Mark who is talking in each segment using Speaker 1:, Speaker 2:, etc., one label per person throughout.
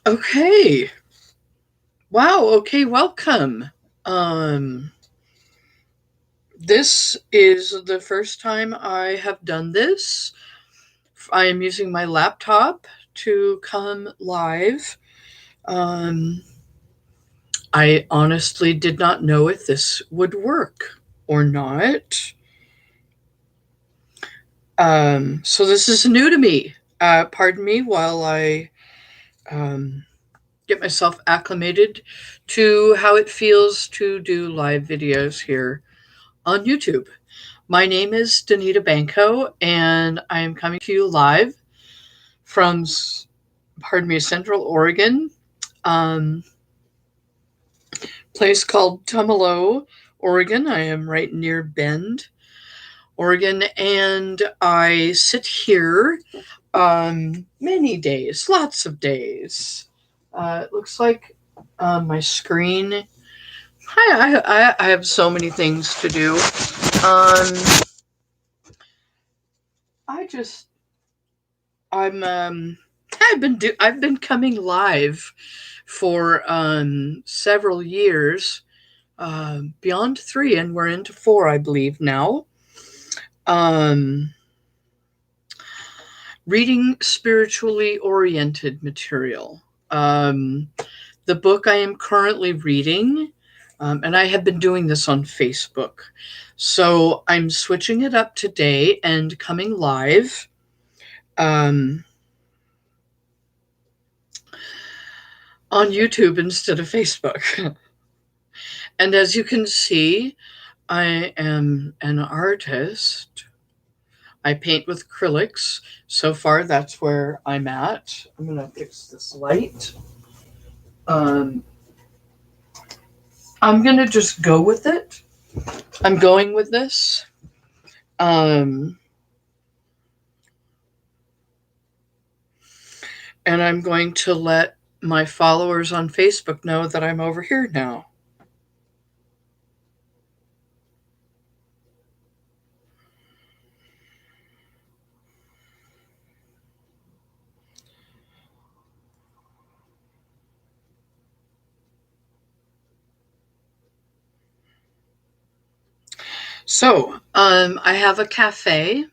Speaker 1: Okay. Wow. Okay. Welcome. Um, this is the first time I have done this. I am using my laptop to come live. Um, I honestly did not know if this would work or not. So this is new to me. Pardon me while I um, get myself acclimated to how it feels to do live videos here on YouTube. My name is Danita Banco, and I am coming to you live from, pardon me, Central Oregon, um, place called Tumalo, Oregon. I am right near Bend, Oregon, and I sit here many days, lots of days. It looks like on my screen. I have so many things to do. Um, I just I'm I've been coming live for several years, beyond 3, and we're into 4, I believe now. Um, Reading spiritually oriented material. Um, the book I am currently reading, and I have been doing this on Facebook, so I'm switching it up today and coming live. Um, on YouTube instead of Facebook. And as you can see, I am an artist. I paint with acrylics. So far, that's where I'm at. I'm going to fix this light. Um, I'm going to just go with it. I'm going with this. Um, and I'm going to let my followers on Facebook know that I'm over here now. So, I have a cafe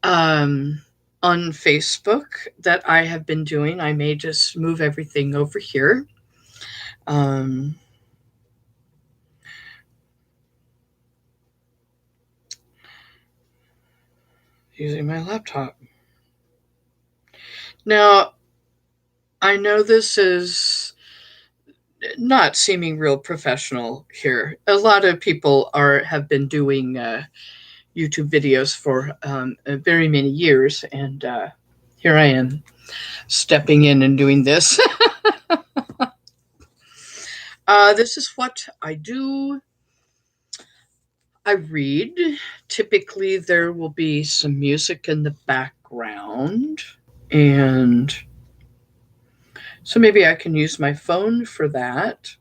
Speaker 1: um, on Facebook that I have been doing. I may just move everything over here. Um, Using my laptop. Now, I know this is not seeming real professional here. A lot of people have been doing YouTube videos for very many years, and here I am stepping in and doing this. This is what I do. I read. Typically, there will be some music in the background, and so maybe I can use my phone for that.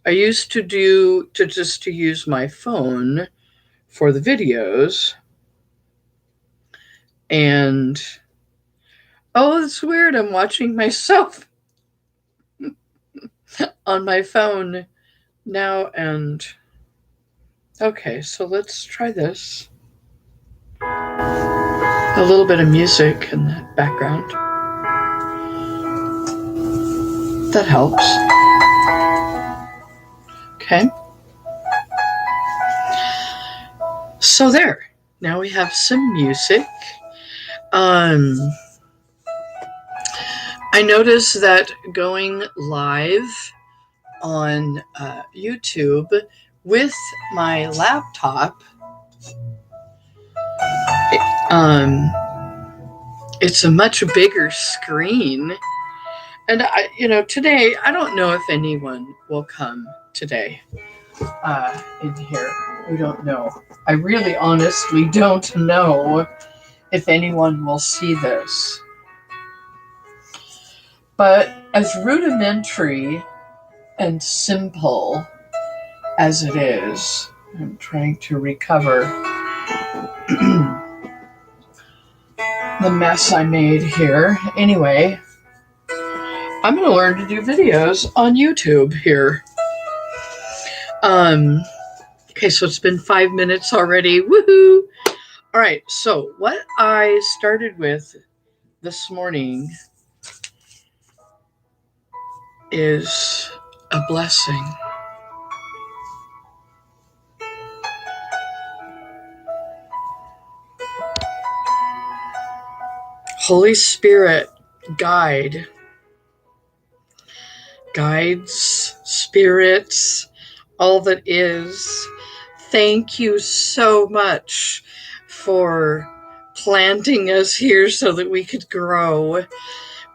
Speaker 1: I used to use my phone for the videos, and oh, it's weird. I'm watching myself on my phone now, and okay, so let's try this. A little bit of music in the background. That helps. Okay. So there. Now we have some music. Um, I noticed that going live on YouTube with my laptop, um, it's a much bigger screen. And today I don't know if anyone will come today in here. We don't know. I really honestly don't know if anyone will see this. But as rudimentary and simple as it is, I'm trying to recover the mess I made here. Anyway, I'm going to learn to do videos on YouTube here. Okay, so it's been 5 minutes already. Woohoo! All right, so what I started with this morning is a blessing. Holy Spirit, guides, spirits, all that is. Thank you so much for planting us here so that we could grow.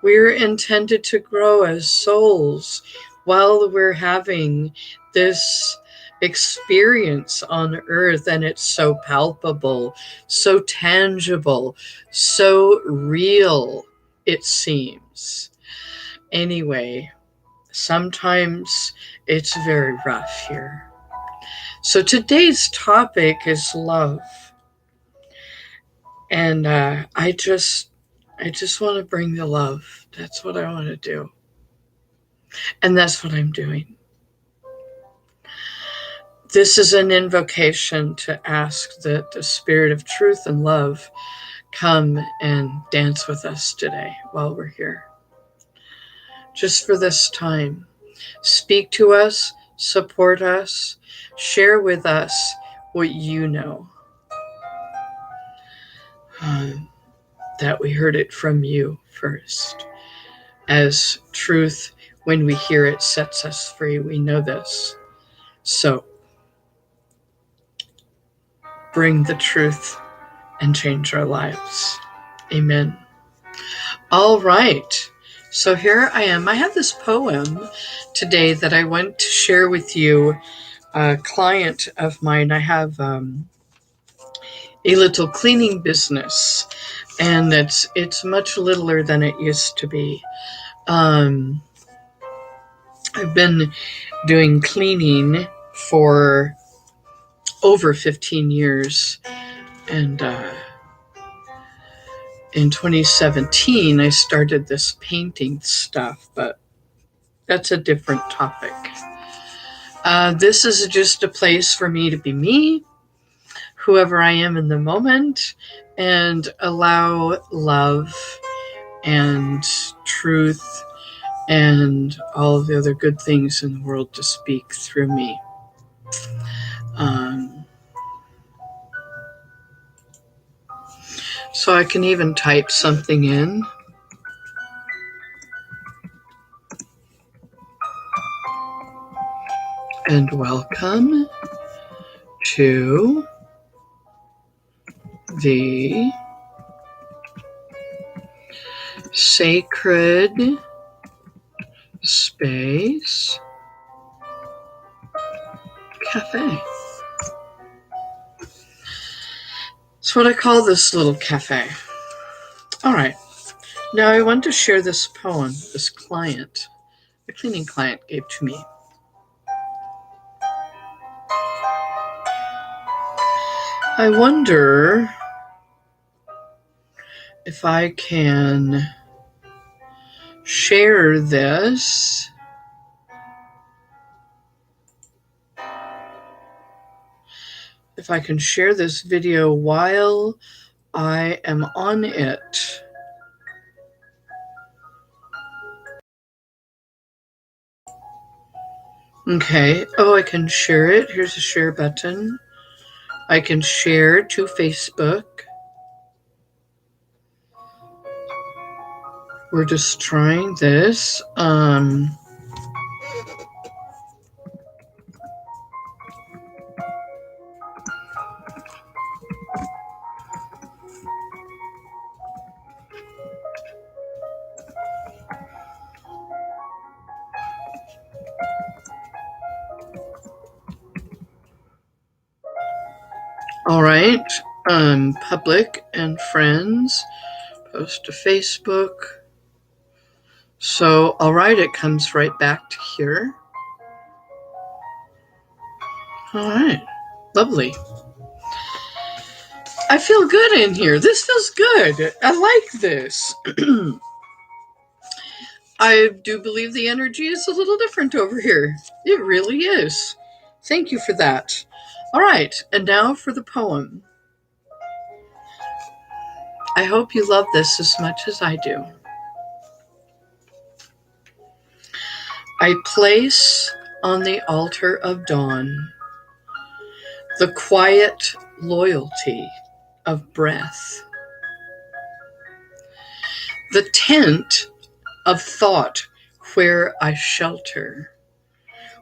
Speaker 1: We're intended to grow as souls while we're having this experience on earth, and it's so palpable, so tangible, so real, it seems. Anyway, sometimes it's very rough here. So today's topic is love. And I just want to bring the love. That's what I want to do. And that's what I'm doing. This is an invocation to ask that the spirit of truth and love come and dance with us today while we're here. Just for this time. Speak to us, support us, share with us what you know. That we heard it from you first. As truth, when we hear it, sets us free. We know this. So, bring the truth and change our lives. Amen. All right. So here I am. I have this poem today that I want to share with you. A client of mine, I have a little cleaning business, and it's much littler than it used to be. I've been doing cleaning for over 15 years, and in 2017 I started this painting stuff, but that's a different topic. This is just a place for me to be me, whoever I am in the moment, and allow love and truth and all of the other good things in the world to speak through me. So I can even type something in. And welcome to the Sacred Space Cafe. That's what I call this little cafe. All right. Now I want to share this poem this client, the cleaning client, gave to me. I wonder if I can share this video while I am on it. Okay. Oh, I can share it. Here's a share button. I can share to Facebook. We're just trying this. All right. Public and friends. Post to Facebook. So, all right, it comes right back to here. All right. Lovely. I feel good in here. This feels good. I like this. I do believe the energy is a little different over here. It really is. Thank you for that. All right, and now for the poem. I hope you love this as much as I do. I place on the altar of dawn the quiet loyalty of breath, the tent of thought where I shelter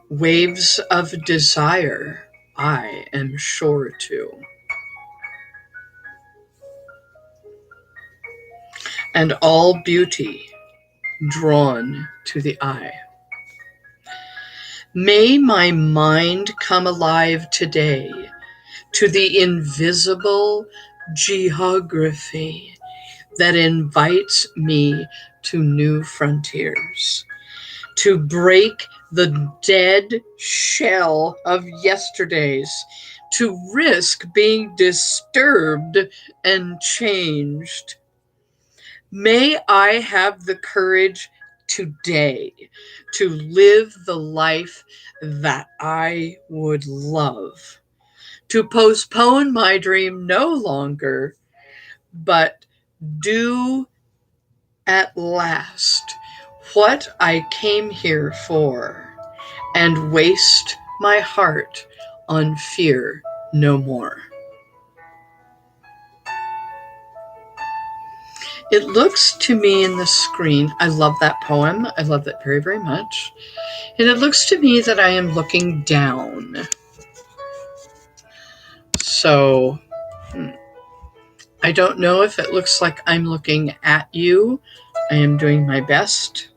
Speaker 1: waves of desire I am sure to, and all beauty drawn to the eye. May my mind come alive today to the invisible geography that invites me to new frontiers, to break the dead shell of yesterdays, to risk being disturbed and changed. May I have the courage today to live the life that I would love, to postpone my dream no longer, but do at last what I came here for, and waste my heart on fear no more. It looks to me in the screen, I love that poem. I love it very, very much. And it looks to me that I am looking down. So I don't know if it looks like I'm looking at you. I am doing my best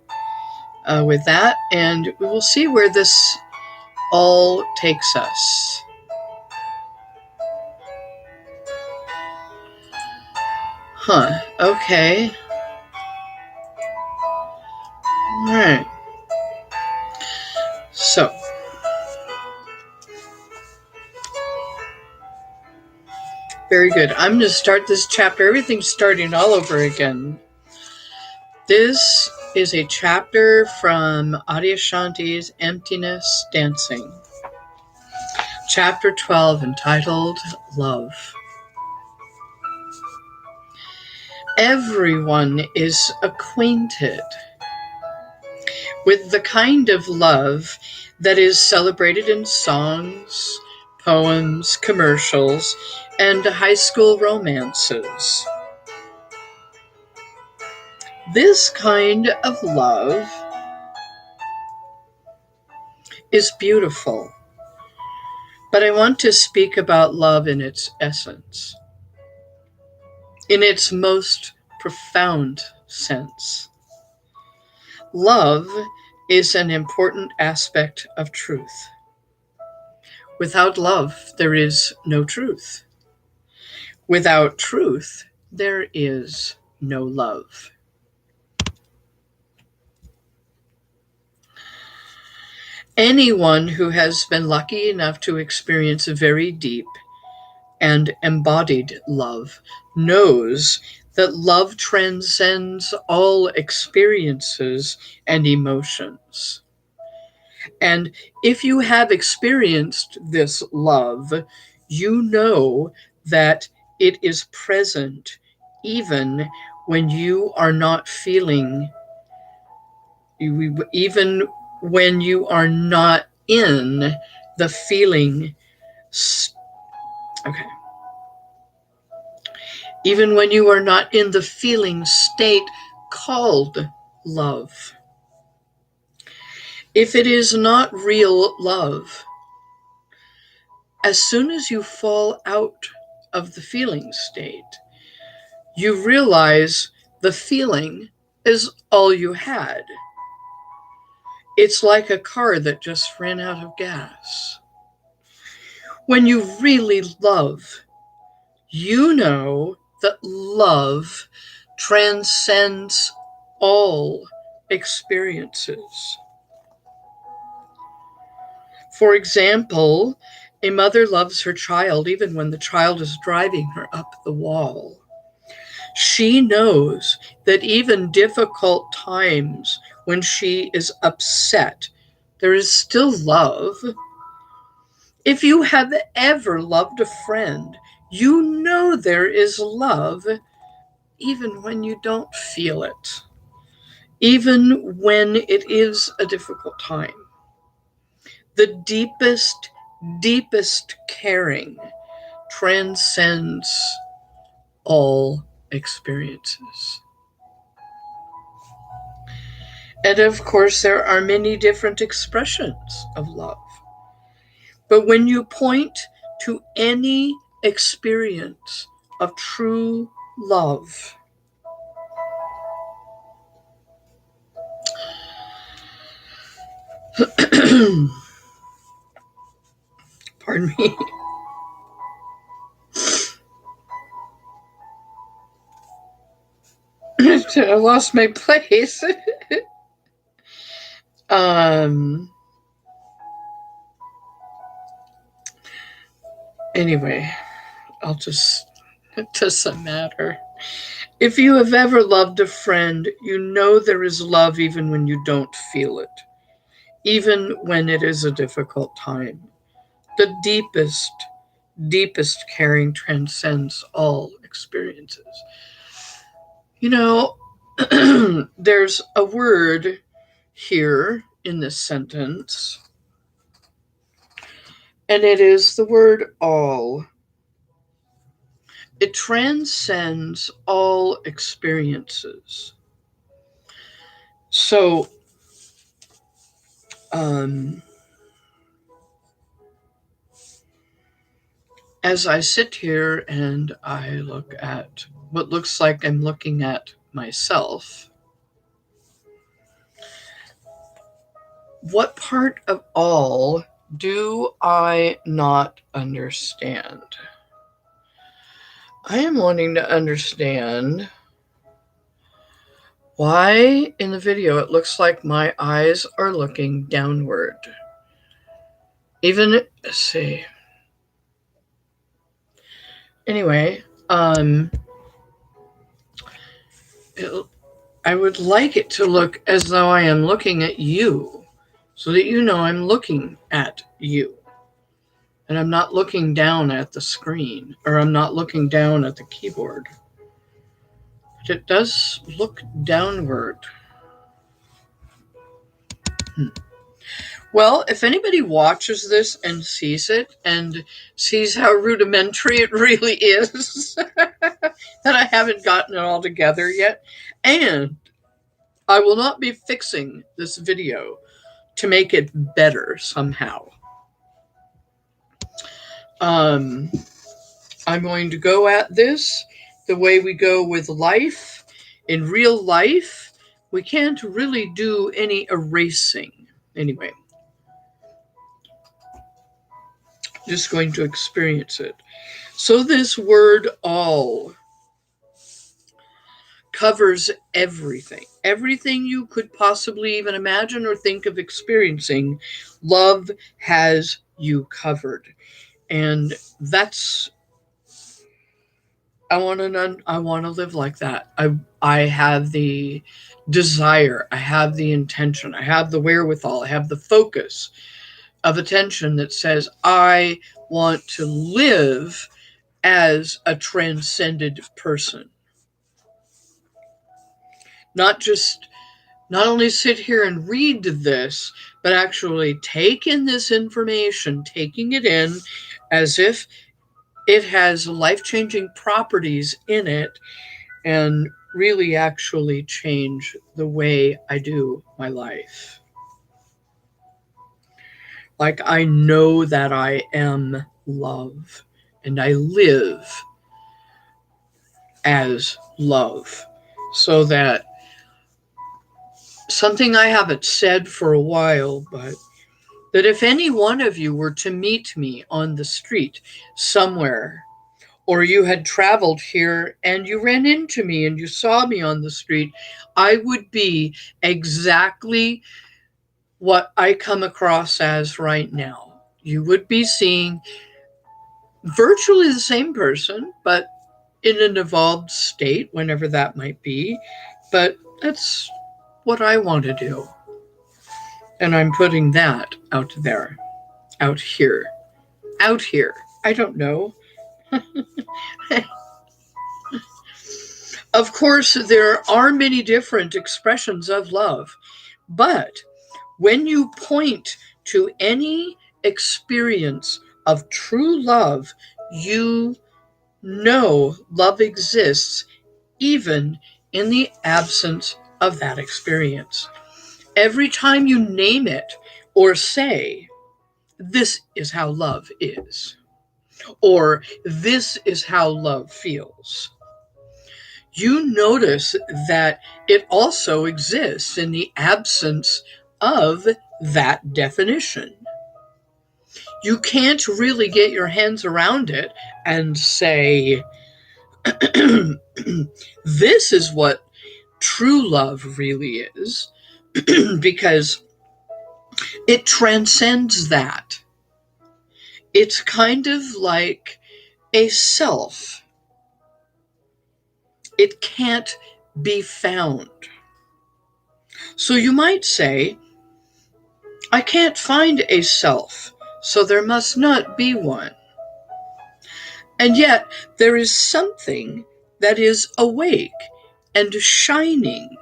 Speaker 1: with that, and we will see where this all takes us. Okay. All right. So, very good. I'm going to start this chapter. Everything's starting all over again. This is a chapter from Adyashanti's Emptiness Dancing. Chapter 12, entitled Love. Everyone is acquainted with the kind of love that is celebrated in songs, poems, commercials, and high school romances. This kind of love is beautiful, but I want to speak about love in its essence, in its most profound sense. Love is an important aspect of truth. Without love, there is no truth. Without truth, there is no love. Anyone who has been lucky enough to experience a very deep and embodied love knows that love transcends all experiences and emotions. And if you have experienced this love, you know that it is present even when you are not feeling, even when you are not in the feeling. Okay. Even when you are not in the feeling state called love. If it is not real love, as soon as you fall out of the feeling state, you realize the feeling is all you had. It's like a car that just ran out of gas. When you really love, you know that love transcends all experiences. For example, a mother loves her child even when the child is driving her up the wall. She knows that even difficult times when she is upset, there is still love. If you have ever loved a friend, you know there is love even when you don't feel it, even when it is a difficult time. The deepest caring transcends all experiences. And of course, there are many different expressions of love. But when you point to any experience of true love, pardon me, I lost my place. um, anyway, it doesn't matter. If you have ever loved a friend, you know there is love even when you don't feel it, even when it is a difficult time. The deepest caring transcends all experiences. You know, there's a word here in this sentence, and it is the word all. It transcends all experiences. So, um, as I sit here and I look at what looks like I'm looking at myself, what part of all do I not understand? I am wanting to understand why in the video it looks like my eyes are looking downward. Let's see. Anyway, I would like it to look as though I am looking at you, so that you know I'm looking at you. And I'm not looking down at the screen, or I'm not looking down at the keyboard. But it does look downward. Well, if anybody watches this and sees it and sees how rudimentary it really is, that I haven't gotten it all together yet, and I will not be fixing this video to make it better somehow. I'm going to go at this the way we go with life. In real life, we can't really do any erasing. Anyway, just going to experience it. So this word all covers everything. Everything you could possibly even imagine or think of experiencing, love has you covered. And that's I want to live like that. I have the desire, I have the intention, I have the wherewithal, I have the focus of attention that says I want to live as a transcended person. Not only sit here and read this, but actually take in this information, taking it in as if it has life-changing properties in it, and really actually change the way I do my life. Like, I know that I am love, and I live as love. So that something I haven't said for a while, but that if any one of you were to meet me on the street somewhere, or you had traveled here and you ran into me and you saw me on the street, I would be exactly what I come across as right now. You would be seeing virtually the same person, but in an evolved state, whenever that might be. But that's what I want to do. And I'm putting that out there, out here, out here. I don't know. Of course, there are many different expressions of love, but when you point to any experience of true love, you know love exists even in the absence of that experience. Every time you name it or say, this is how love is, or this is how love feels, you notice that it also exists in the absence of that definition. You can't really get your hands around it and say, this is what true love really is, because it transcends that. It's kind of like a self. It can't be found. So you might say, I can't find a self, so there must not be one. And yet, there is something that is awake and shining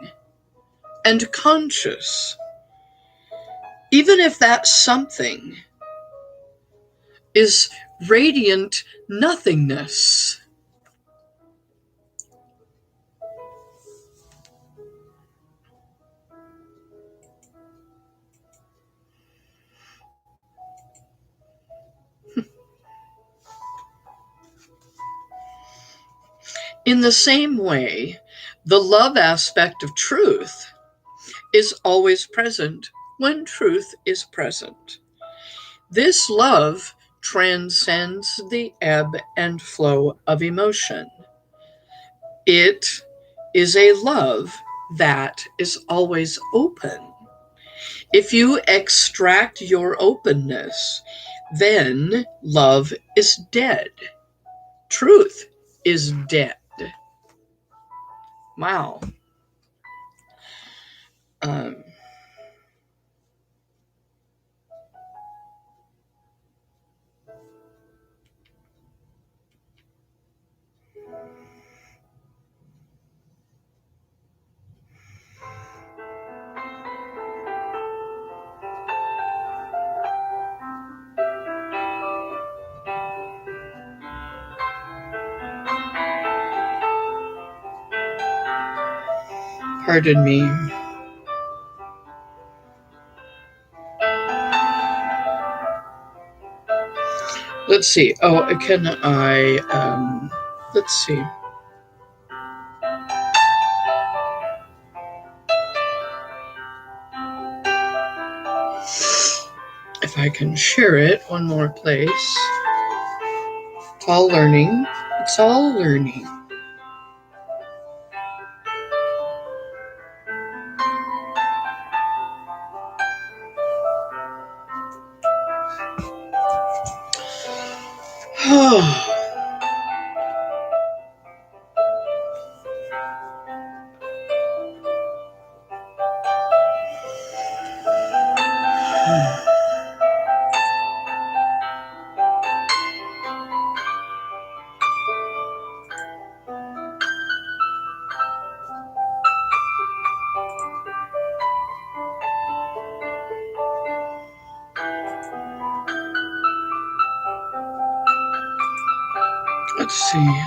Speaker 1: and conscious, even if that something is radiant nothingness. In the same way, the love aspect of truth is always present when truth is present. This love transcends the ebb and flow of emotion. It is a love that is always open. If you extract your openness, then love is dead. Truth is dead. Wow. Um, Pardon me. Let's see. Oh, can I? Let's see. If I can share it one more place. It's all learning. It's all learning. Let's see.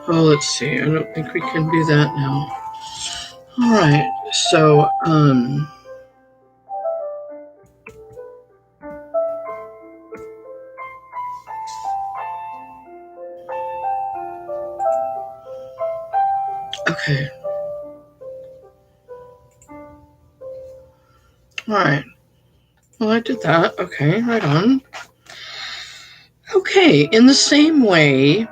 Speaker 1: Oh, let's see. I don't think we can do that now. All right. So, okay. All right. Well, I did that. Okay, right on. Okay, in the same way,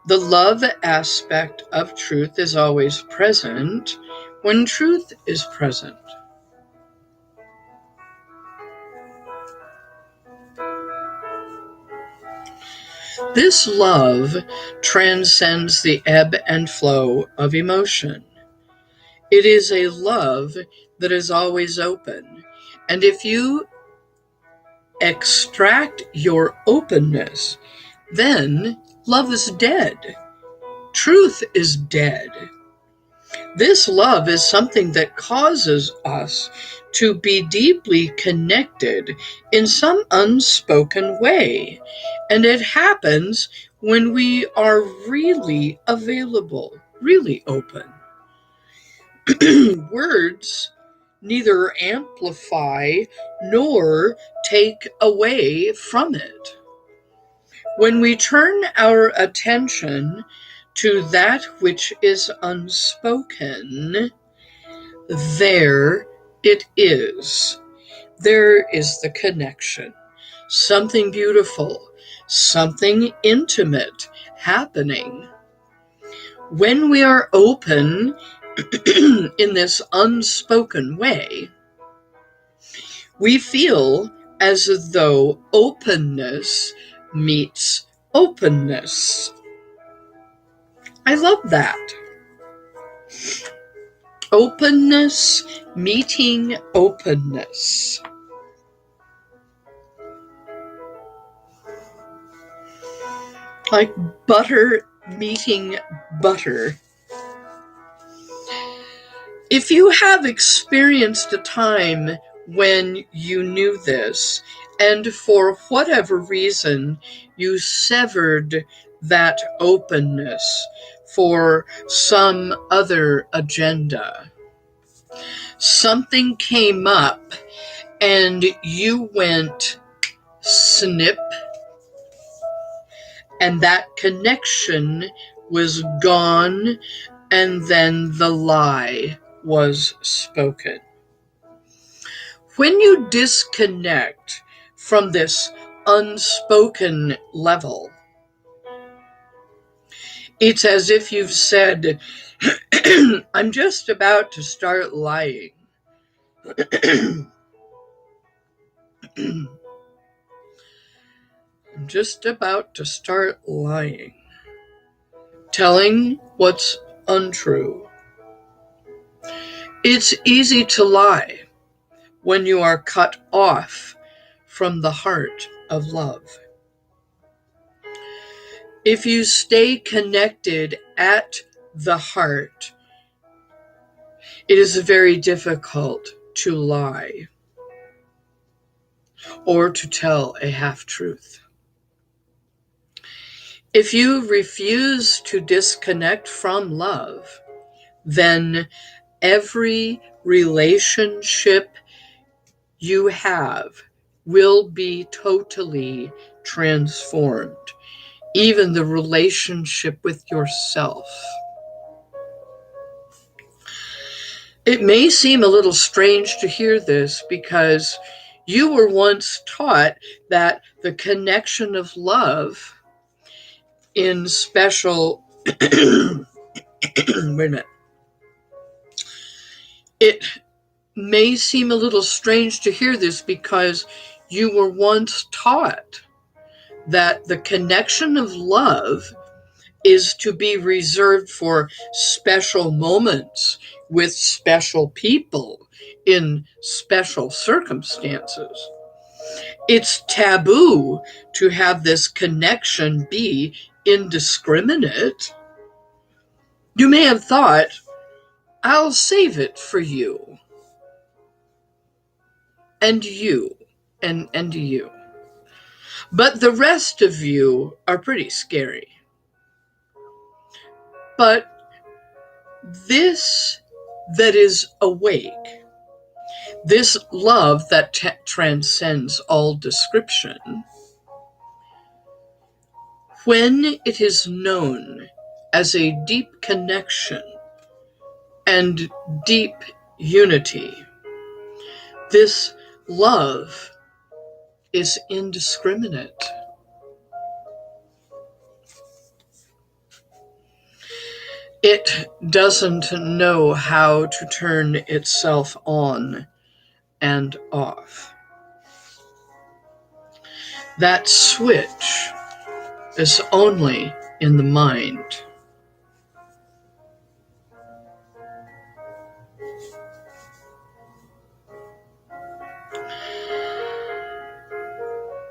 Speaker 1: the love aspect of truth is always present when truth is present. This love transcends the ebb and flow of emotion. It is a love that is always open. And if you extract your openness, then love is dead. Truth is dead. This love is something that causes us to be deeply connected in some unspoken way. And it happens when we are really available, really open. Words neither amplify nor take away from it. When we turn our attention to that which is unspoken, there it is. There is the connection. Something beautiful, something intimate happening. When we are open in this unspoken way, we feel as though openness meets openness. I love that. Openness meeting openness. Like butter meeting butter. If you have experienced a time when you knew this, and for whatever reason you severed that openness for some other agenda, something came up and you went snip, and that connection was gone, and then the lie was spoken. When you disconnect from this unspoken level, it's as if you've said, I'm just about to start lying. I'm just about to start lying. Telling what's untrue. It's easy to lie when you are cut off from the heart of love. If you stay connected at the heart, it is very difficult to lie or to tell a half-truth. If you refuse to disconnect from love, then every relationship you have will be totally transformed. Even the relationship with yourself. It may seem a little strange to hear this because you were once taught that the connection of love in special wait a minute. It may seem a little strange to hear this because you were once taught that the connection of love is to be reserved for special moments with special people in special circumstances. It's taboo to have this connection be indiscriminate. You may have thought, I'll save it for you. And you. And you. But the rest of you are pretty scary. But this that is awake, this love that transcends all description, when it is known as a deep connection and deep unity, this love is indiscriminate. It doesn't know how to turn itself on and off. That switch is only in the mind.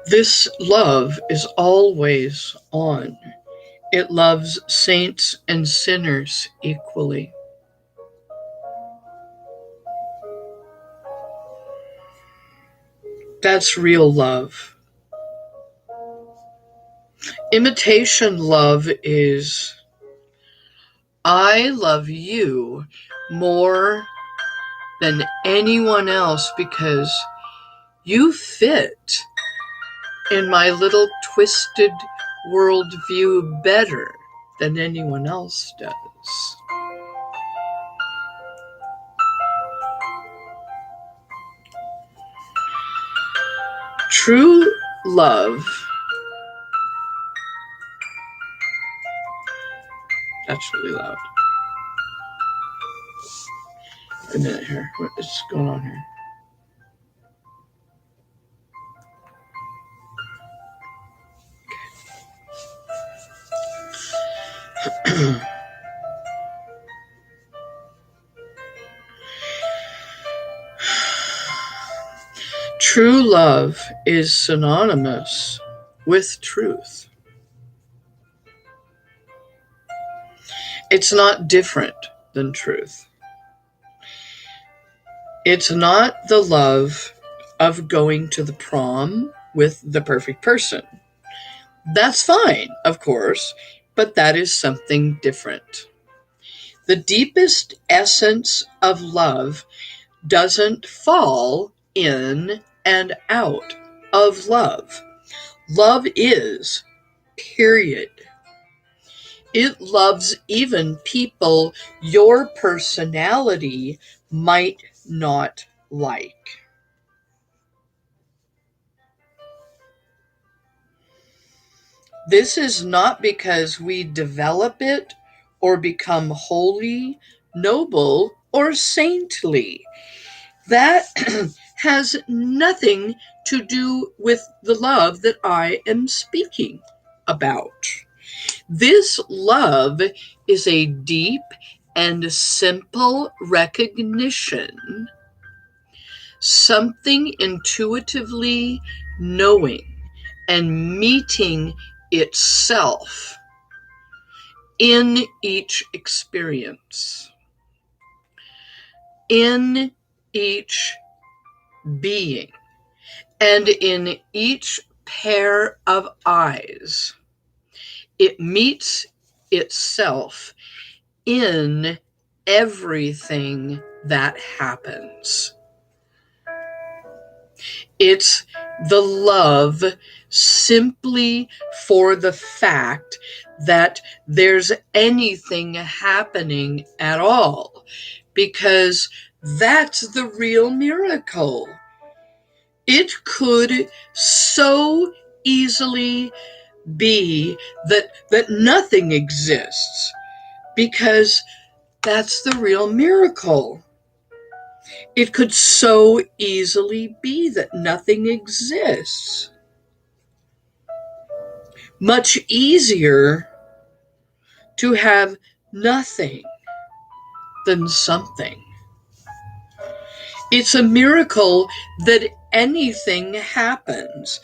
Speaker 1: This love is always on. It loves saints and sinners equally. That's real love. Imitation love is, I love you more than anyone else because you fit in my little twisted worldview better than anyone else does. True love, that's really loud. Wait a minute here. What is going on here? True love is synonymous with truth. It's not different than truth. It's not the love of going to the prom with the perfect person. That's fine, of course, but that is something different. The deepest essence of love doesn't fall in and out of love. Love is, period. It loves even people your personality might not like. This is not because we develop it or become holy, noble, or saintly. That has nothing to do with the love that I am speaking about. This love is a deep and simple recognition, something intuitively knowing and meeting itself in each experience, in each being, and in each pair of eyes. It meets itself in everything that happens. It's the love simply for the fact that there's anything happening at all, because that's the real miracle. It could so easily be that nothing exists, because that's the real miracle. It could so easily be that nothing exists. Much easier to have nothing than something. It's a miracle that anything happens,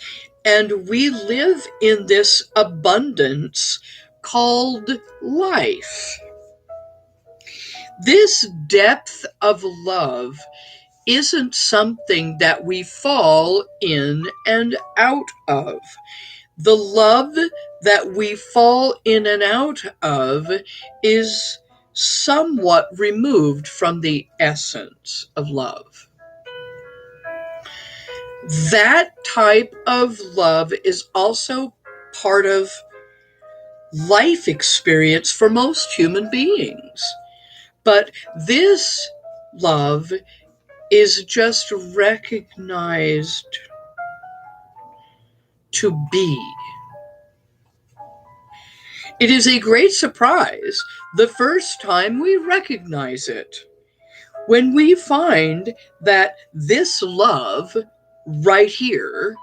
Speaker 1: and we live in this abundance called life. This depth of love isn't something that we fall in and out of. The love that we fall in and out of is somewhat removed from the essence of love. That type of love is also part of life experience for most human beings. But this love is just recognized to be. It is a great surprise the first time we recognize it. When we find that this love right here,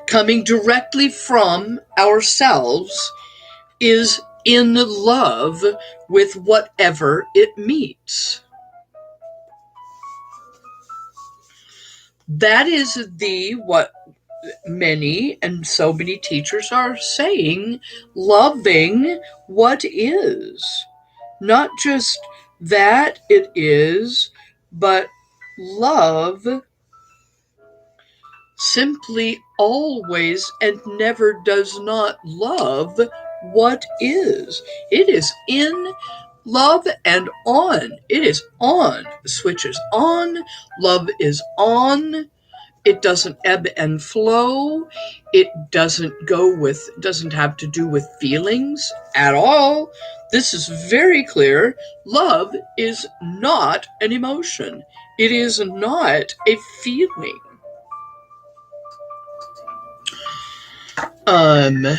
Speaker 1: coming directly from ourselves, is in love with whatever it meets. That is what many and so many teachers are saying, loving what is. Not just that it is, but love simply always and never does not love what is. It is in love and on. It is on. The switch is on. Love is on. It doesn't ebb and flow. It doesn't have to do with feelings at all. This is very clear. Love is not an emotion. It is not a feeling. It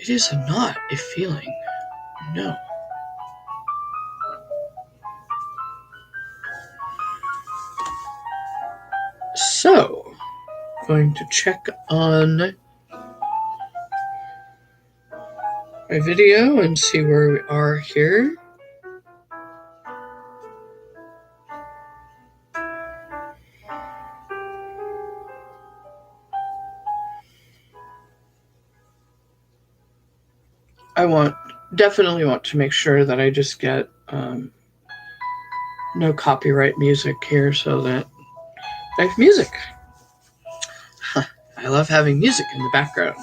Speaker 1: is not a feeling. No. So, I'm going to check on my video and see where we are here. I definitely want to make sure that I just get no copyright music here so that I have music. I love having music in the background.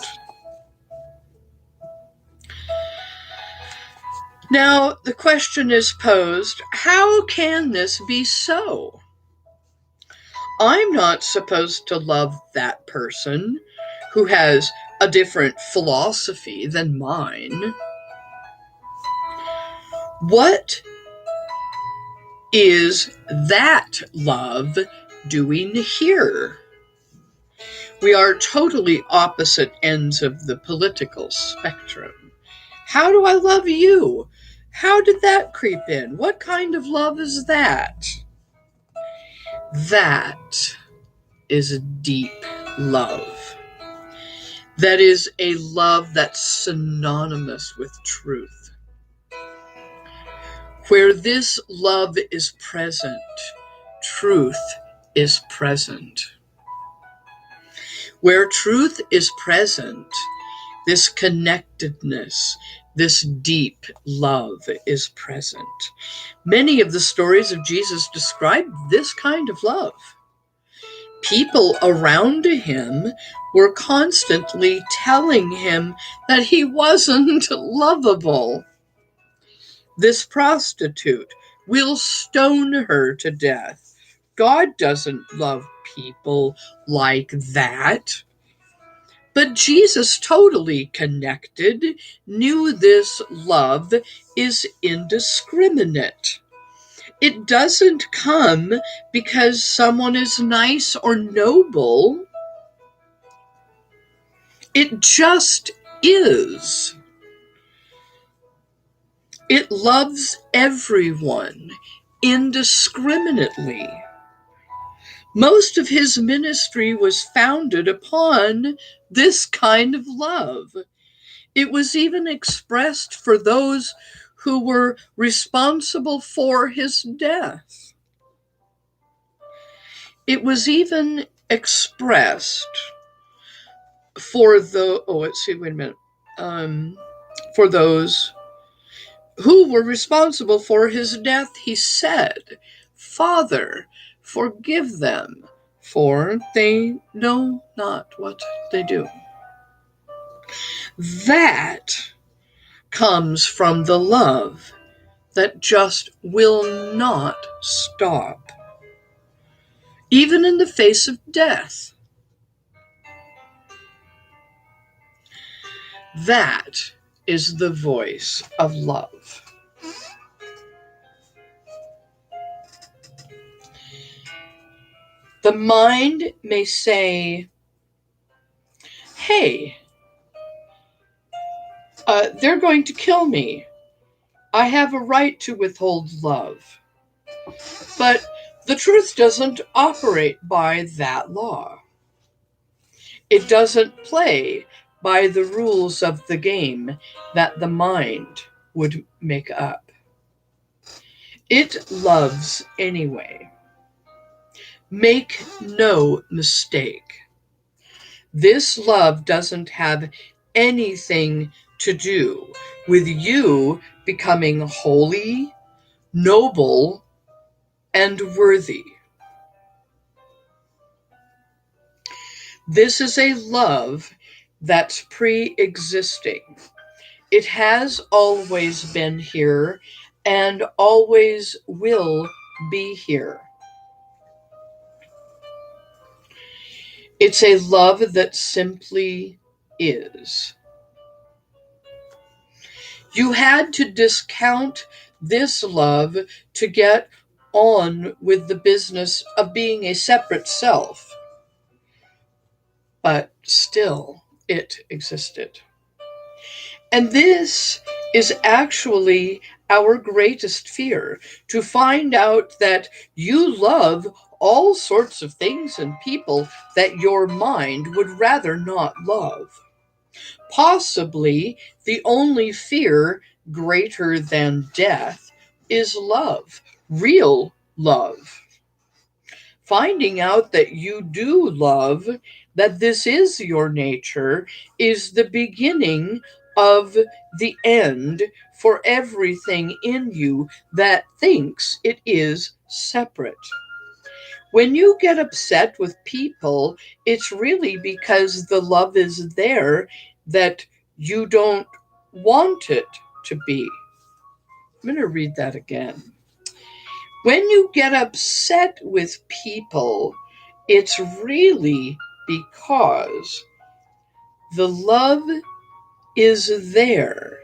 Speaker 1: Now, the question is posed, how can this be so? I'm not supposed to love that person who has a different philosophy than mine. What is that love doing here? We are totally opposite ends of the political spectrum. How do I love you? How did that creep in? What kind of love is that? That is a deep love. That is a love that's synonymous with truth. Where this love is present, truth is present. Where truth is present, this connectedness, this deep love is present. Many of the stories of Jesus describe this kind of love. People around him were constantly telling him that he wasn't lovable. This prostitute, we'll stone her to death. God doesn't love people like that. But Jesus totally connected, knew this love is indiscriminate. It doesn't come because someone is nice or noble. It just is. It loves everyone indiscriminately. Most of his ministry was founded upon this kind of love. It was even expressed for those who were responsible for his death. It was even expressed for for those who were responsible for his death. He said, Father, forgive them, for they know not what they do. That comes from the love that just will not stop, even in the face of death. That is the voice of love. The mind may say, hey, they're going to kill me. I have a right to withhold love. But the truth doesn't operate by that law. It doesn't play by the rules of the game that the mind would make up. It loves anyway. Make no mistake. This love doesn't have anything to do with you becoming holy, noble, and worthy. This is a love that's pre-existing. It has always been here and always will be here. It's a love that simply is. You had to discount this love to get on with the business of being a separate self, but still it existed. And this is actually our greatest fear, to find out that you love all sorts of things and people that your mind would rather not love. Possibly the only fear greater than death is love, real love. Finding out that you do love, that this is your nature, is the beginning of the end for everything in you that thinks it is separate. When you get upset with people, it's really because the love is there that you don't want it to be. I'm going to read that again. When you get upset with people, it's really because the love is there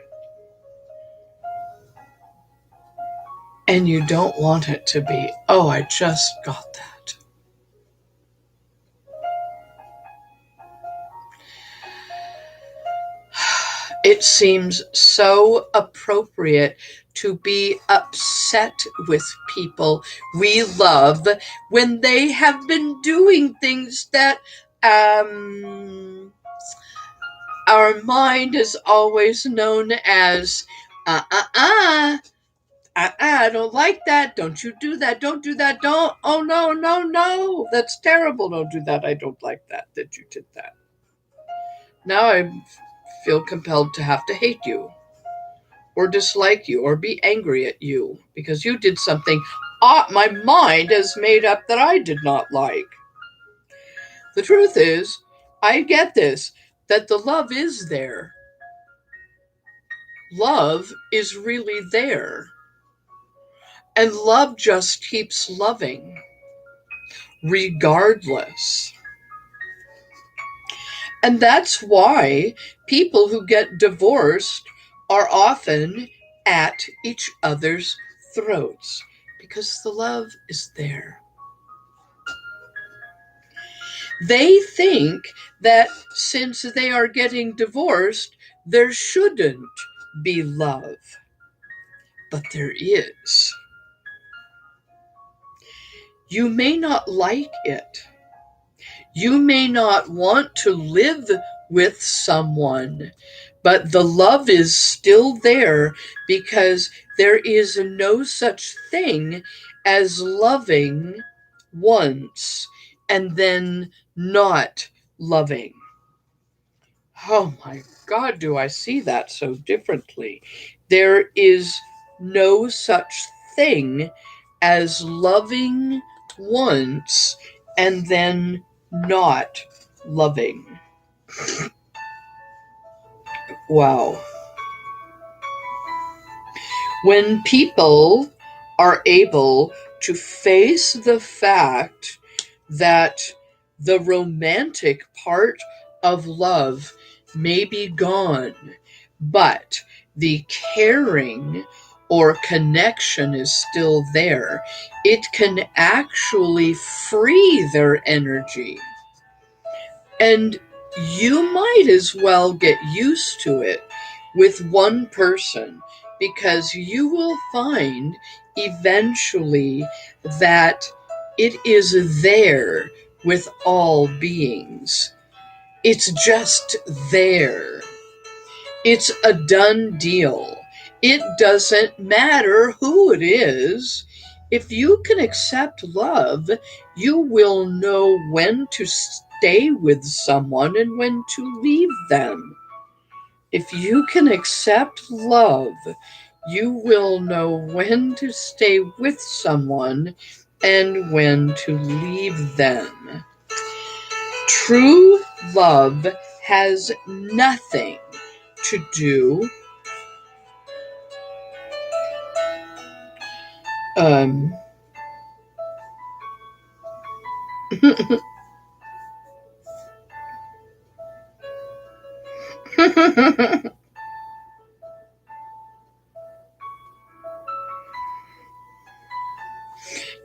Speaker 1: and you don't want it to be. Oh, I just got that. It seems so appropriate to be upset with people we love when they have been doing things that our mind is always known as I don't like that. Don't you do that. Don't do that. Don't. Oh, no, no, no. That's terrible. Don't do that. I don't like that you did that. Now I feel compelled to have to hate you or dislike you or be angry at you because you did something my mind has made up that I did not like. The truth is, I get this, that the love is there. Love is really there. And love just keeps loving, regardless. And that's why people who get divorced are often at each other's throats, because the love is there. They think that since they are getting divorced, there shouldn't be love. But there is. You may not like it. You may not want to live with someone, but the love is still there because there is no such thing as loving once and then not loving. Oh my God, do I see that so differently? There is no such thing as loving once and then not loving. Wow. When people are able to face the fact that the romantic part of love may be gone, but the caring or connection is still there, it can actually free their energy. And you might as well get used to it with one person, because you will find eventually that it is there with all beings. It's just there. It's a done deal. It doesn't matter who it is. If you can accept love, you will know when to stay with someone and when to leave them. If you can accept love, you will know when to stay with someone and when to leave them. True love has nothing to do um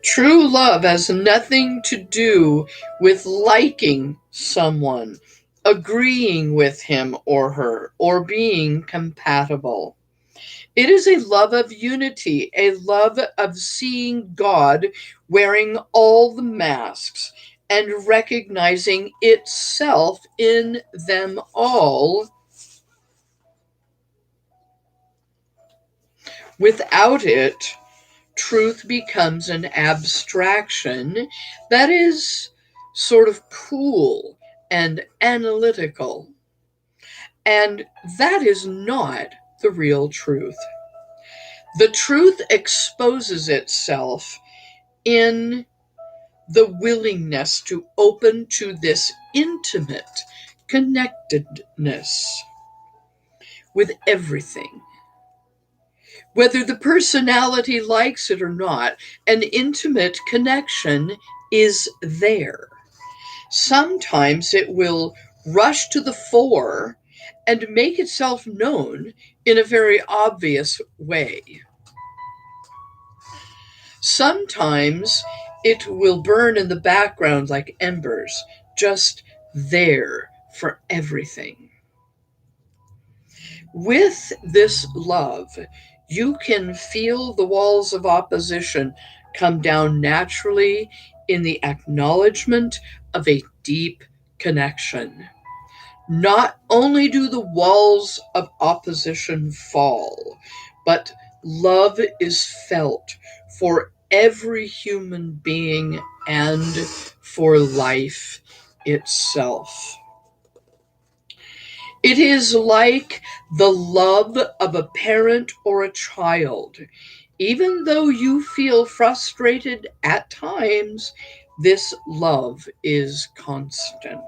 Speaker 1: true love has nothing to do with liking someone, agreeing with him or her, or being compatible. It is a love of unity, a love of seeing God wearing all the masks and recognizing itself in them all. Without it, truth becomes an abstraction that is sort of cool and analytical. And that is not the real truth. The truth exposes itself in the willingness to open to this intimate connectedness with everything. Whether the personality likes it or not, an intimate connection is there. Sometimes it will rush to the fore and make itself known in a very obvious way. Sometimes it will burn in the background like embers, just there for everything. With this love, you can feel the walls of opposition come down naturally in the acknowledgement of a deep connection. Not only do the walls of opposition fall, but love is felt for every human being and for life itself. It is like the love of a parent or a child. Even though you feel frustrated at times, this love is constant.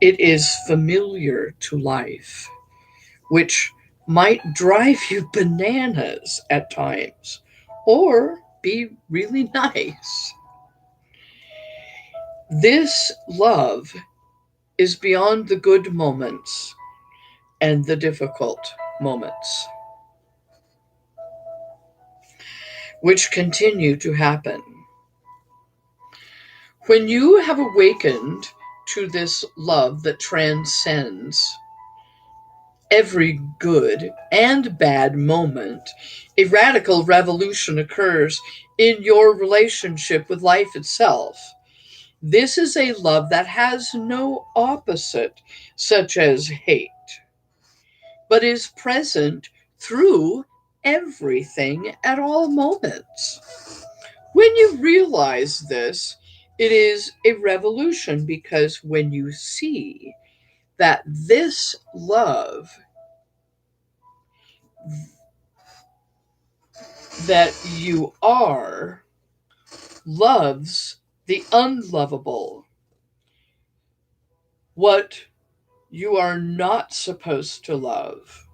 Speaker 1: It is familiar to life, which might drive you bananas at times or be really nice. This love is beyond the good moments and the difficult moments, which continue to happen. When you have awakened to this love that transcends every good and bad moment, a radical revolution occurs in your relationship with life itself. This is a love that has no opposite, such as hate, but is present through everything at all moments. When you realize this, it is a revolution because when you see that this love that you are loves the unlovable, what you are not supposed to love,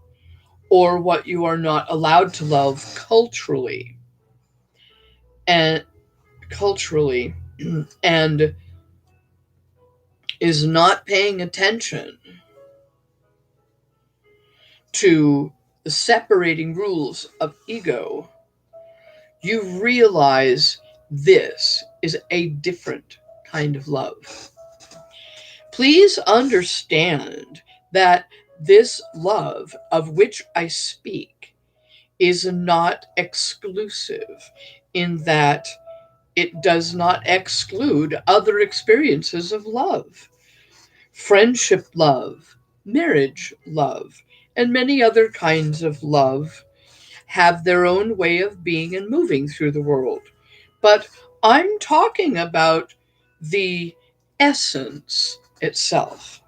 Speaker 1: or what you are not allowed to love and culturally and is not paying attention to the separating rules of ego, you realize this is a different kind of love. Please understand that this love of which I speak is not exclusive, in that it does not exclude other experiences of love. friendship love, marriage love, and many other kinds of love have their own way of being and moving through the world. But I'm talking about the essence itself.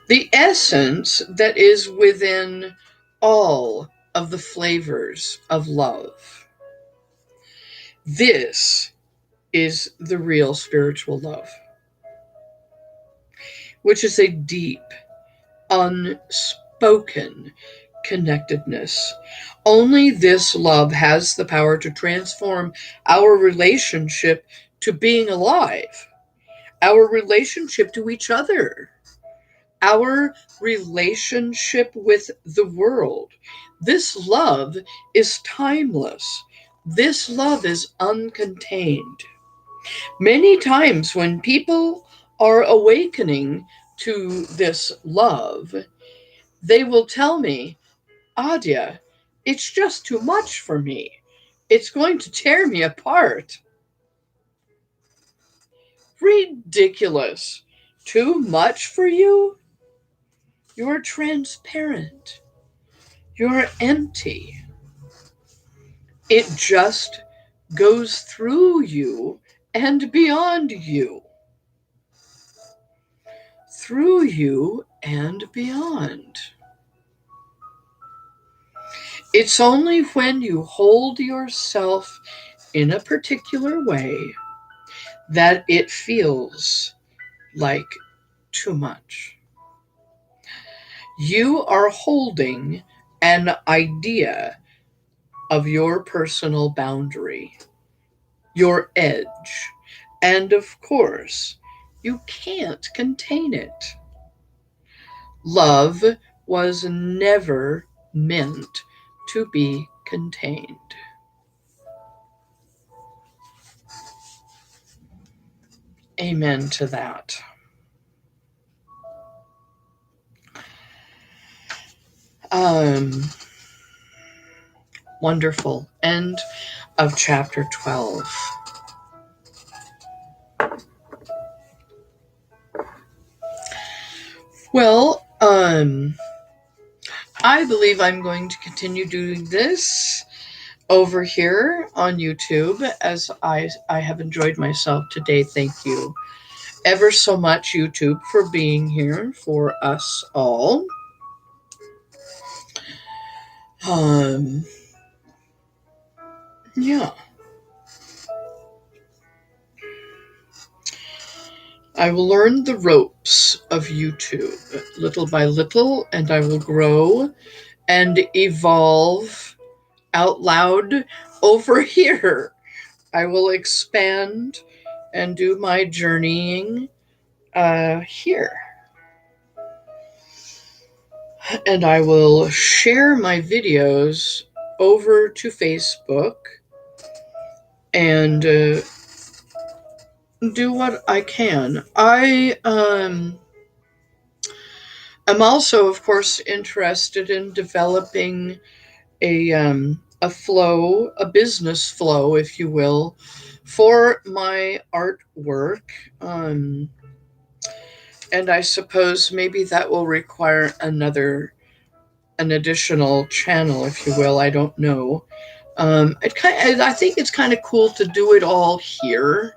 Speaker 1: The essence that is within all of the flavors of love. This is the real spiritual love, which is a deep, unspoken connectedness. Only this love has the power to transform our relationship to being alive, our relationship to each other, our relationship with the world. This love is timeless. This love is uncontained. Many times when people are awakening to this love, they will tell me, Adya, it's just too much for me. It's going to tear me apart. Ridiculous. Too much for you? You're transparent. You're empty. It just goes through you and beyond you. Through you and beyond. It's only when you hold yourself in a particular way that it feels like too much. You are holding an idea of your personal boundary, your edge, and of course, you can't contain it. Love was never meant to be contained. Amen to that. Um, Wonderful. End of chapter 12. Well, I believe I'm going to continue doing this over here on YouTube as I have enjoyed myself today. Thank you ever so much, YouTube, for being here for us all. Um, yeah. I will learn the ropes of YouTube little by little, and I will grow and evolve out loud over here. I will expand and do my journeying here. And I will share my videos over to Facebook and do what I can. I am also, of course, interested in developing a flow, a business flow, if you will, for my artwork. And I suppose maybe that will require an additional channel, if you will. I don't know. I think it's kind of cool to do it all here.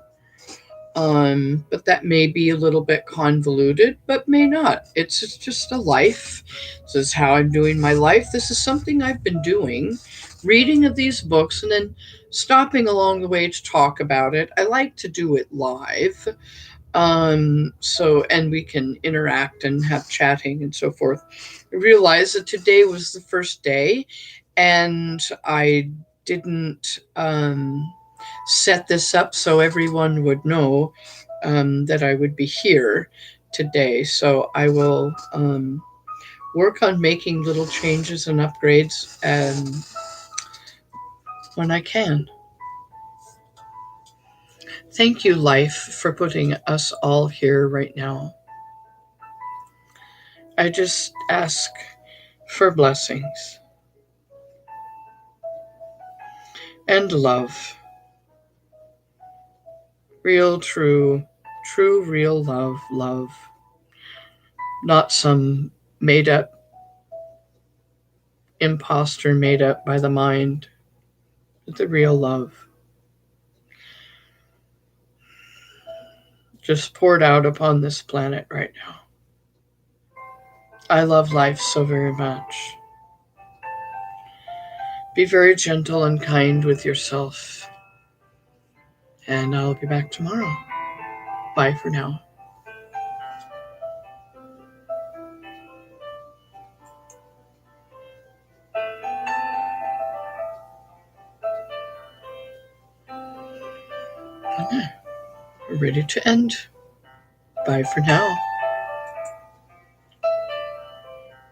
Speaker 1: But that may be a little bit convoluted, but may not. It's just a life. This is how I'm doing my life. This is something I've been doing, reading of these books and then stopping along the way to talk about it. I like to do it live. And we can interact and have chatting and so forth. I realized that today was the first day and I didn't set this up so everyone would know that I would be here today. So I will work on making little changes and upgrades when I can. Thank you, life, for putting us all here right now. I just ask for blessings and love Real, true, true, real love, love. Not some made up imposter made up by the mind, but the real love. Just poured out upon this planet right now. I love life so very much. Be very gentle and kind with yourself. And I'll be back tomorrow. Bye for now. Okay. We're ready to end. Bye for now.